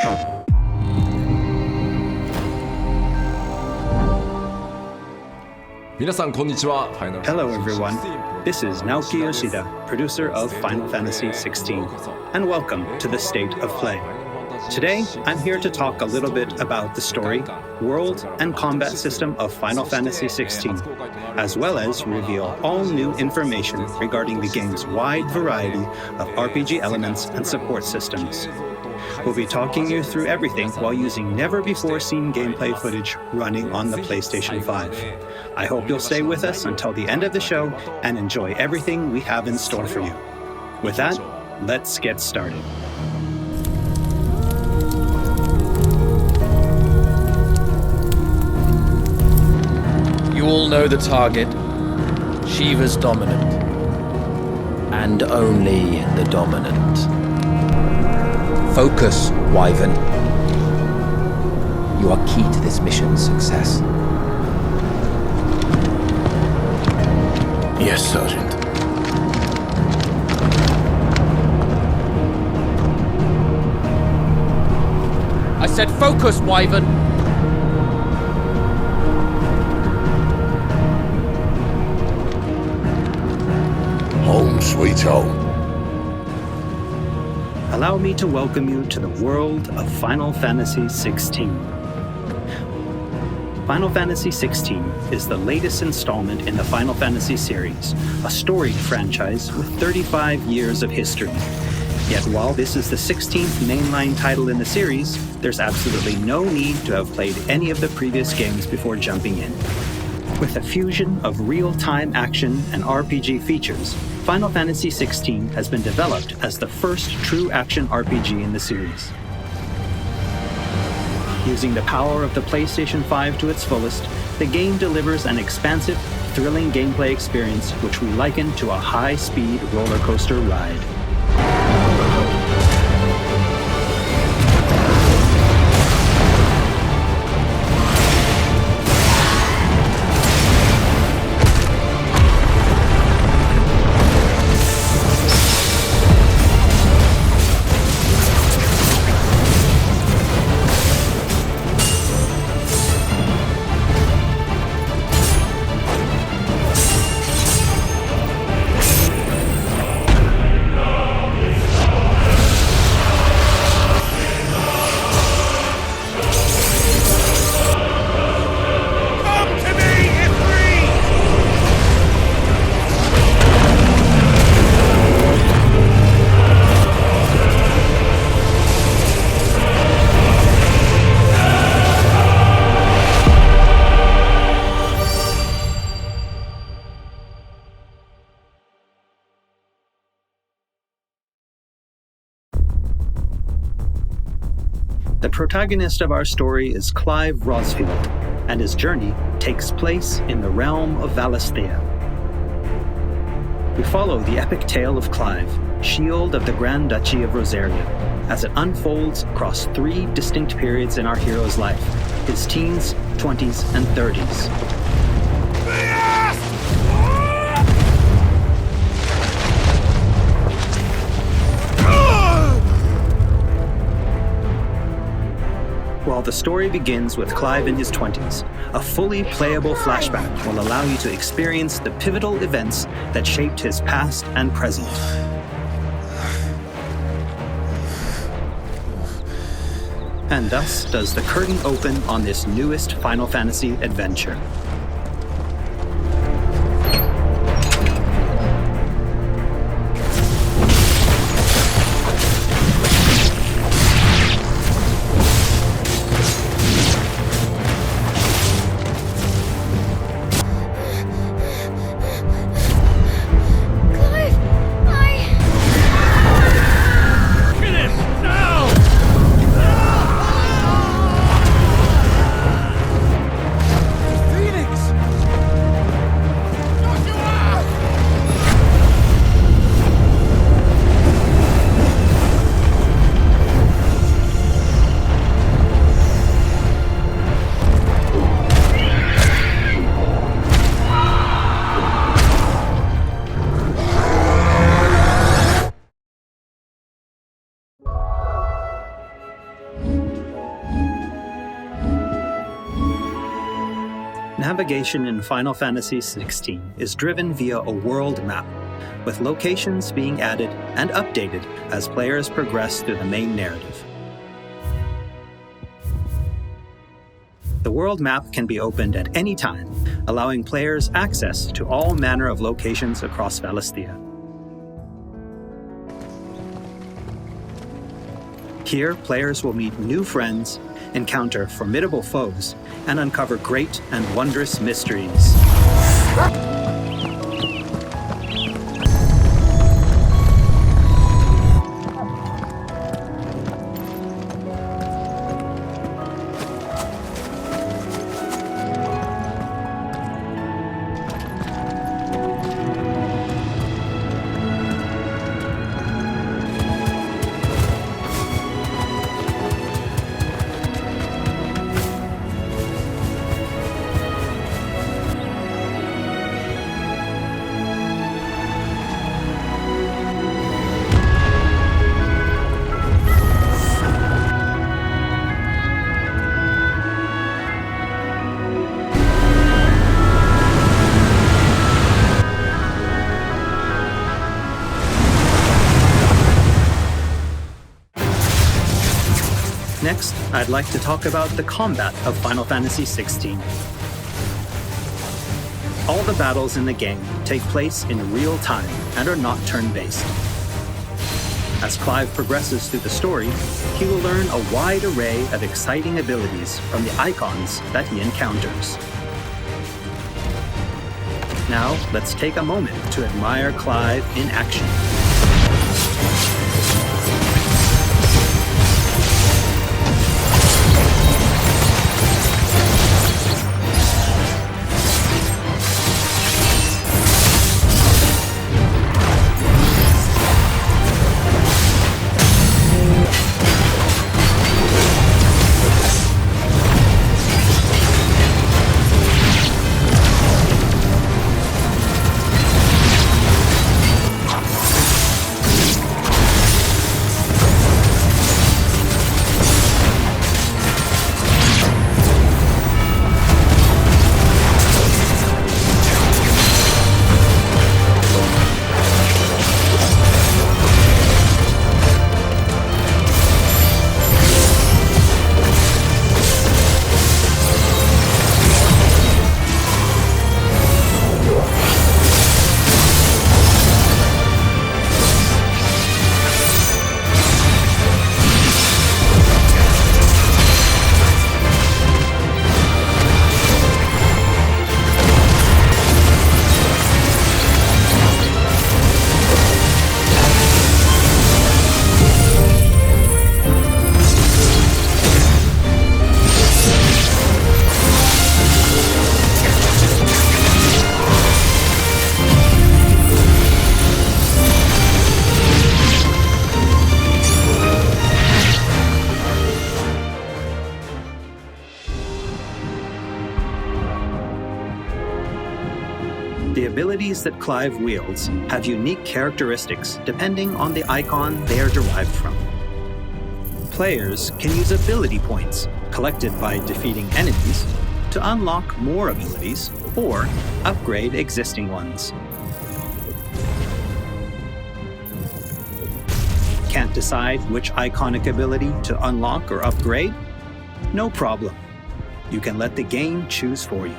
Hello everyone, this is Naoki Yoshida, producer of Final Fantasy XVI, and welcome to the State of Play. Today, I'm here to talk a little bit about the story, world, and combat system of Final Fantasy XVI, as well as reveal all new information regarding the game's wide variety of RPG elements and support systems. We'll be talking you through everything while using never-before-seen gameplay footage running on the PlayStation 5. I hope you'll stay with us until the end of the show and enjoy everything we have in store for you. With that, let's get started. You all know the target. Shiva's dominant. And only the dominant. Focus, Wyvern. You are key to this mission's success. Yes, Sergeant. I said focus, Wyvern! Home sweet home. Allow me to welcome you to the world of Final Fantasy XVI. Final Fantasy XVI is the latest installment in the Final Fantasy series, a storied franchise with 35 years of history. Yet while this is the 16th mainline title in the series, there's absolutely no need to have played any of the previous games before jumping in. With a fusion of real-time action and RPG features, Final Fantasy XVI has been developed as the first true action RPG in the series. Using the power of the PlayStation 5 to its fullest, the game delivers an expansive, thrilling gameplay experience which we liken to a high-speed roller coaster ride. The protagonist of our story is Clive Rosfield, and his journey takes place in the realm of Valisthea. We follow the epic tale of Clive, Shield of the Grand Duchy of Rosaria, as it unfolds across 3 distinct periods in our hero's life: his teens, 20s, and 30s. While the story begins with Clive in his 20s, a fully playable flashback will allow you to experience the pivotal events that shaped his past and present. And thus does the curtain open on this newest Final Fantasy adventure. Phoenix! Navigation in Final Fantasy XVI is driven via a world map, with locations being added and updated as players progress through the main narrative. The world map can be opened at any time, allowing players access to all manner of locations across Valisthea. Here, players will meet new friends, encounter formidable foes, and uncover great and wondrous mysteries. Next, I'd like to talk about the combat of Final Fantasy XVI. All the battles in the game take place in real time and are not turn-based. As Clive progresses through the story, he will learn a wide array of exciting abilities from the Eikons that he encounters. Now, let's take a moment to admire Clive in action. The abilities that Clive wields have unique characteristics depending on the Eikon they are derived from. Players can use ability points collected by defeating enemies to unlock more abilities or upgrade existing ones. Can't decide which iconic ability to unlock or upgrade? No problem. You can let the game choose for you.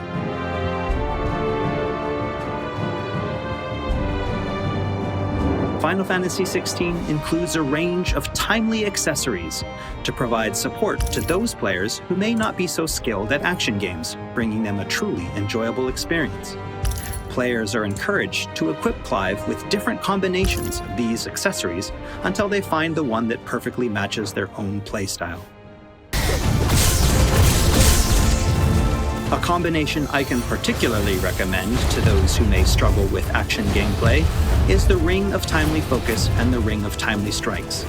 Final Fantasy XVI includes a range of timely accessories to provide support to those players who may not be so skilled at action games, bringing them a truly enjoyable experience. Players are encouraged to equip Clive with different combinations of these accessories until they find the one that perfectly matches their own playstyle. A combination I can particularly recommend to those who may struggle with action gameplay is the Ring of Timely Focus and the Ring of Timely Strikes.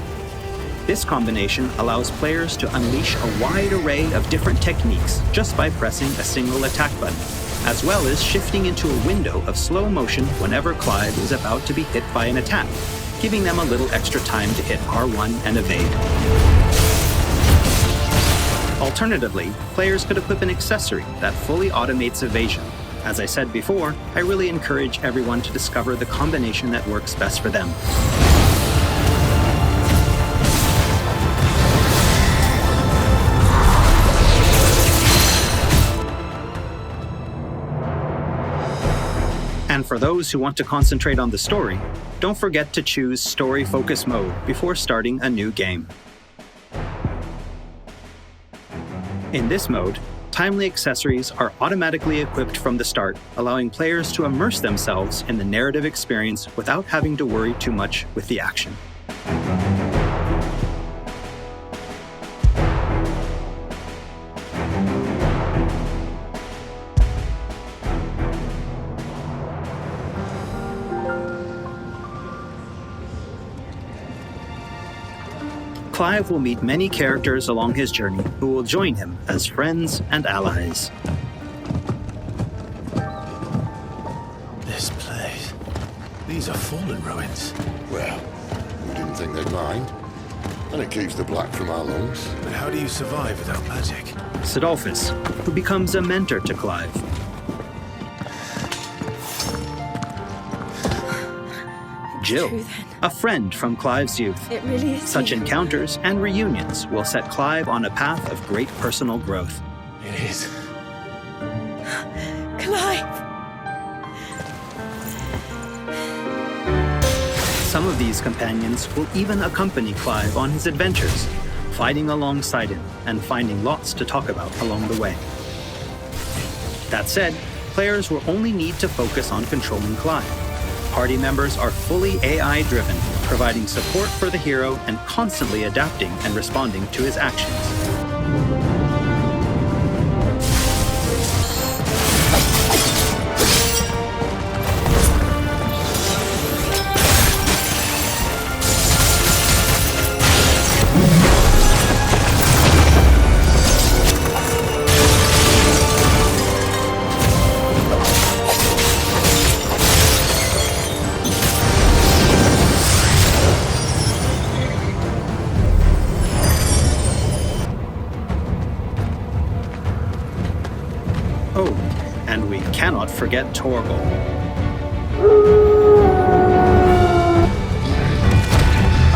This combination allows players to unleash a wide array of different techniques just by pressing a single attack button, as well as shifting into a window of slow motion whenever Clive is about to be hit by an attack, giving them a little extra time to hit R1 and evade. Alternatively, players could equip an accessory that fully automates evasion. As I said before, I really encourage everyone to discover the combination that works best for them. And for those who want to concentrate on the story, don't forget to choose Story Focus Mode before starting a new game. In this mode, timely accessories are automatically equipped from the start, allowing players to immerse themselves in the narrative experience without having to worry too much with the action. Clive will meet many characters along his journey who will join him as friends and allies. This place. These are fallen ruins. Well, we didn't think they'd mind. And it keeps the black from our lungs. But how do you survive without magic? Sidolphus, who becomes a mentor to Clive. Jill, a friend from Clive's youth. It really is. Such encounters and reunions will set Clive on a path of great personal growth. It is. Clive! Some of these companions will even accompany Clive on his adventures, fighting alongside him and finding lots to talk about along the way. That said, players will only need to focus on controlling Clive. Party members are fully AI-driven, providing support for the hero and constantly adapting and responding to his actions. Oh, and we cannot forget Torgal.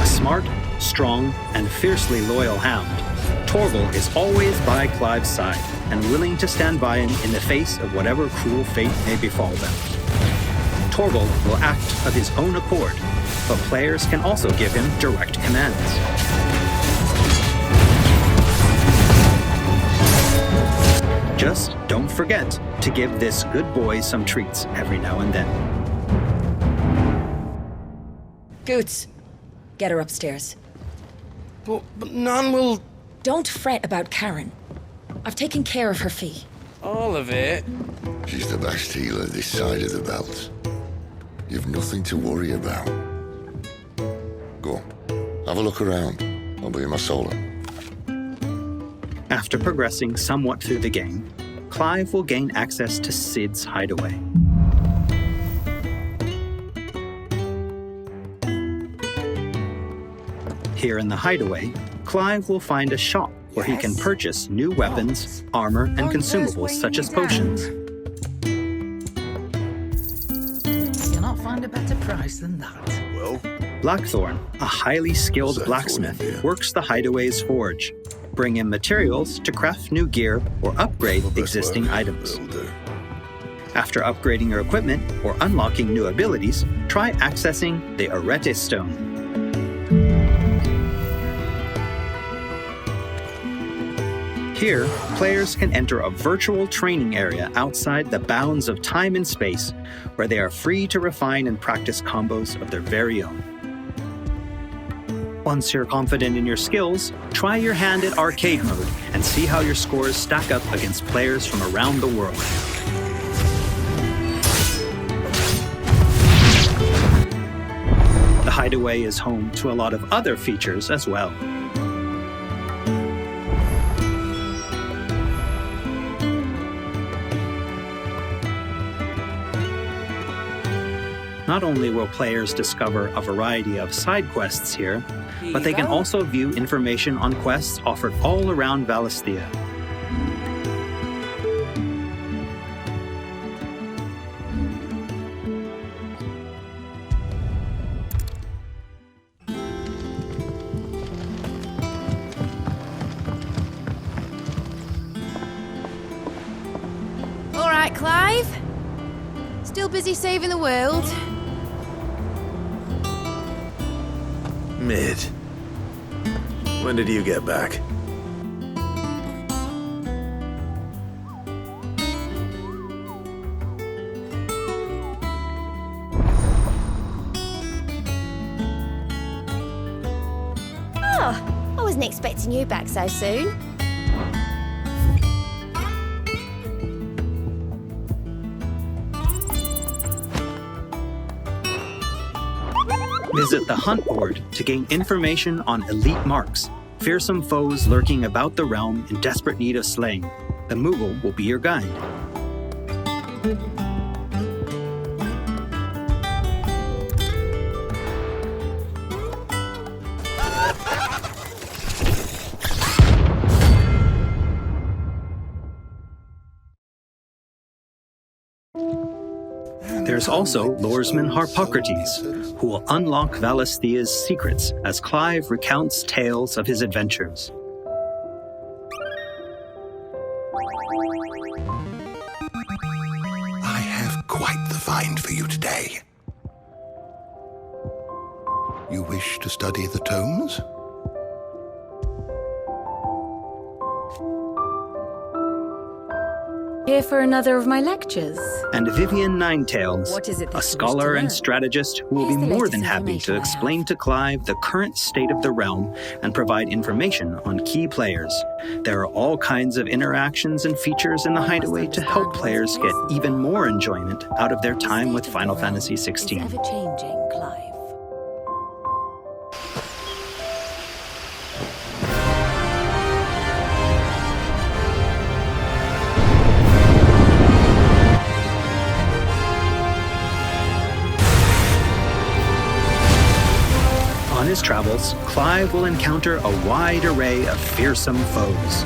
A smart, strong, and fiercely loyal hound, Torgal is always by Clive's side and willing to stand by him in the face of whatever cruel fate may befall them. Torgal will act of his own accord, but players can also give him direct commands. Just don't forget to give this good boy some treats every now and then. Goots, get her upstairs. But none will... Don't fret about Karen. I've taken care of her fee. All of it? She's the best healer this side of the belt. You've nothing to worry about. Go on, have a look around. I'll be in my solo. After progressing somewhat through the game, Clive will gain access to Sid's Hideaway. Here in the Hideaway, Clive will find a shop where he can purchase new weapons, armor, and consumables such as potions. You'll not find a better price than that. Well, Blackthorn, a highly skilled What's that blacksmith, for in here? works the Hideaway's forge. Bring in materials to craft new gear or upgrade existing items. Will do. After upgrading your equipment or unlocking new abilities, try accessing the Arete Stone. Here, players can enter a virtual training area outside the bounds of time and space, where they are free to refine and practice combos of their very own. Once you're confident in your skills, try your hand at arcade mode and see how your scores stack up against players from around the world. The Hideaway is home to a lot of other features as well. Not only will players discover a variety of side quests here, but they can also view information on quests offered all around Valisthea. All right, Clive. Still busy saving the world? Mid. When did you get back? Oh, I wasn't expecting you back so soon. Visit the hunt board to gain information on elite marks, fearsome foes lurking about the realm in desperate need of slaying. The Moogle will be your guide. There's also Lordman Harpocrates, who will unlock Valisthea's secrets as Clive recounts tales of his adventures. I have quite the find for you today. You wish to study the tomes? Here for another of my lectures. And Vivian Ninetails, What is it that a you scholar wish to and learn? strategist who will Here's be the more latest than happy to information I explain have. to Clive the current state of the realm and provide information on key players. There are all kinds of interactions and features in the Hideaway to help players get even more enjoyment out of their time with Final Fantasy Is XVI. ever changing, Clive. On his travels, Clive will encounter a wide array of fearsome foes.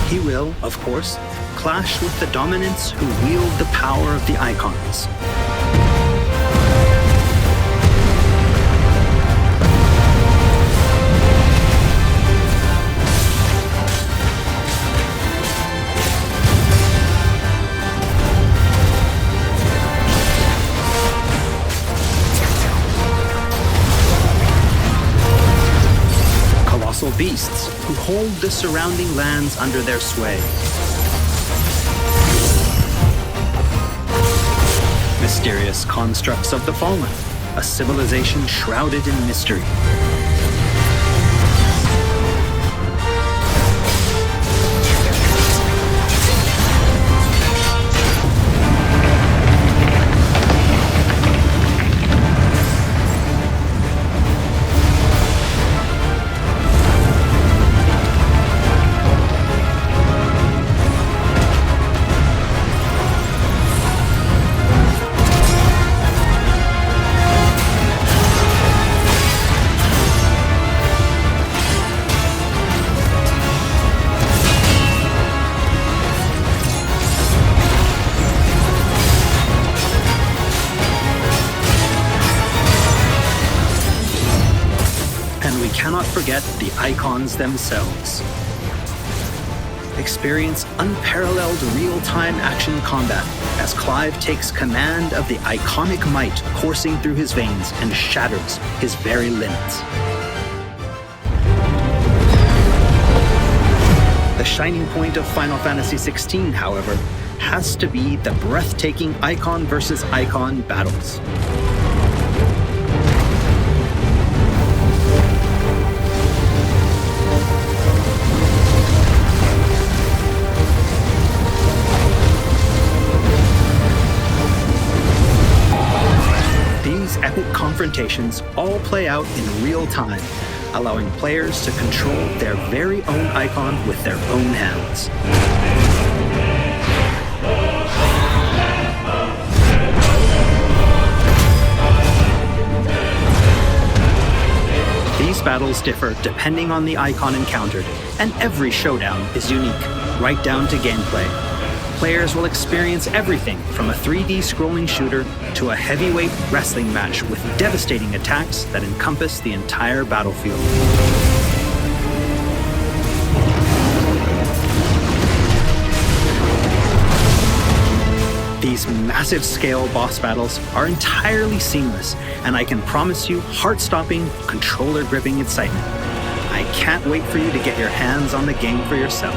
He will, of course, clash with the dominants who wield the power of the Eikons. Colossal beasts who hold the surrounding lands under their sway. Mysterious constructs of the fallen, a civilization shrouded in mystery. And we cannot forget the Eikons themselves. Experience unparalleled real-time action combat as Clive takes command of the iconic might coursing through his veins and shatters his very limits. The shining point of Final Fantasy XVI, however, has to be the breathtaking Eikon versus Eikon battles. These epic confrontations all play out in real time, allowing players to control their very own Eikon with their own hands. These battles differ depending on the Eikon encountered, and every showdown is unique, right down to gameplay. Players will experience everything from a 3D scrolling shooter to a heavyweight wrestling match with devastating attacks that encompass the entire battlefield. These massive-scale boss battles are entirely seamless, and I can promise you heart-stopping, controller-gripping excitement. I can't wait for you to get your hands on the game for yourself.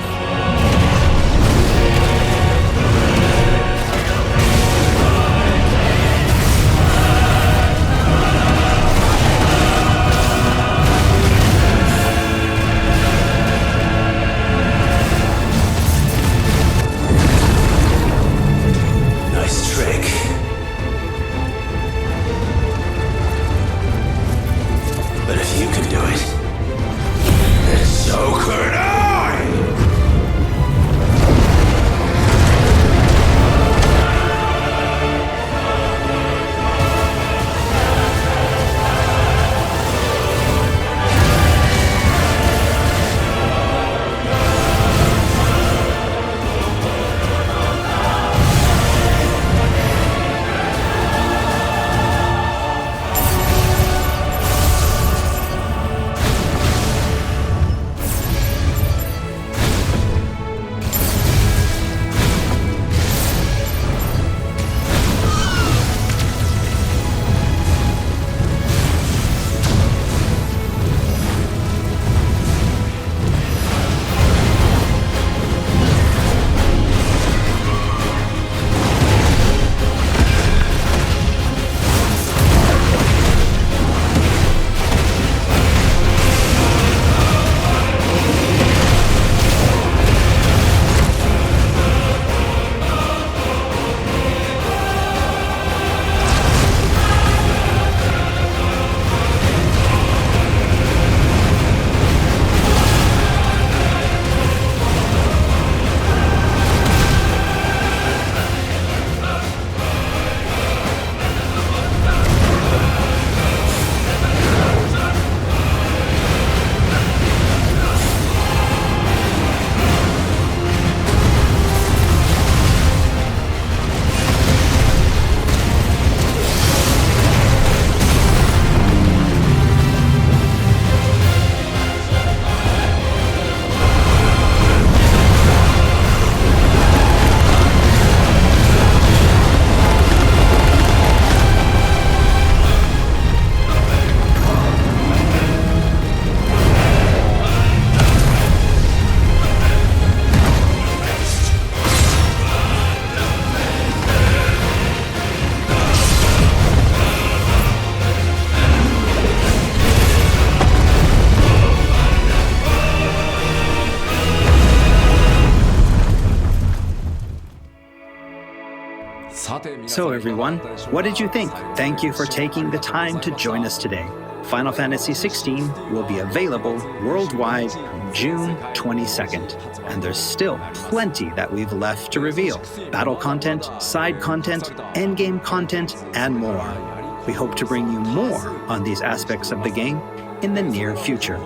So everyone, what did you think? Thank you for taking the time to join us today. Final Fantasy XVI will be available worldwide June 22nd, and there's still plenty that we've left to reveal. Battle content, side content, endgame content, and more. We hope to bring you more on these aspects of the game in the near future.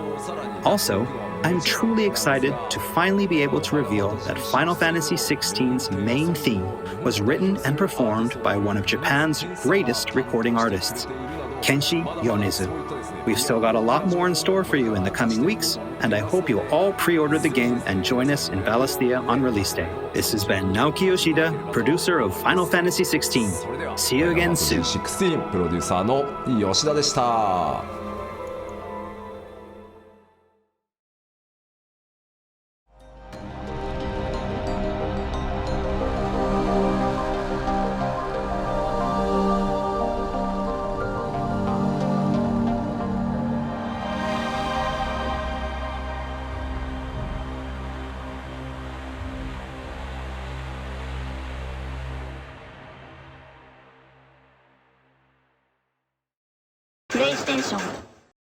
Also, I'm truly excited to finally be able to reveal that Final Fantasy XVI's main theme was written and performed by one of Japan's greatest recording artists. Kenshi Yonezu. We've still got a lot more in store for you in the coming weeks, and I hope you'll all pre-order the game and join us in Valisthea on release day. This has been Naoki Yoshida, producer of Final Fantasy XVI. See you again soon. 16プロデューサーの吉田でした。プレイステーション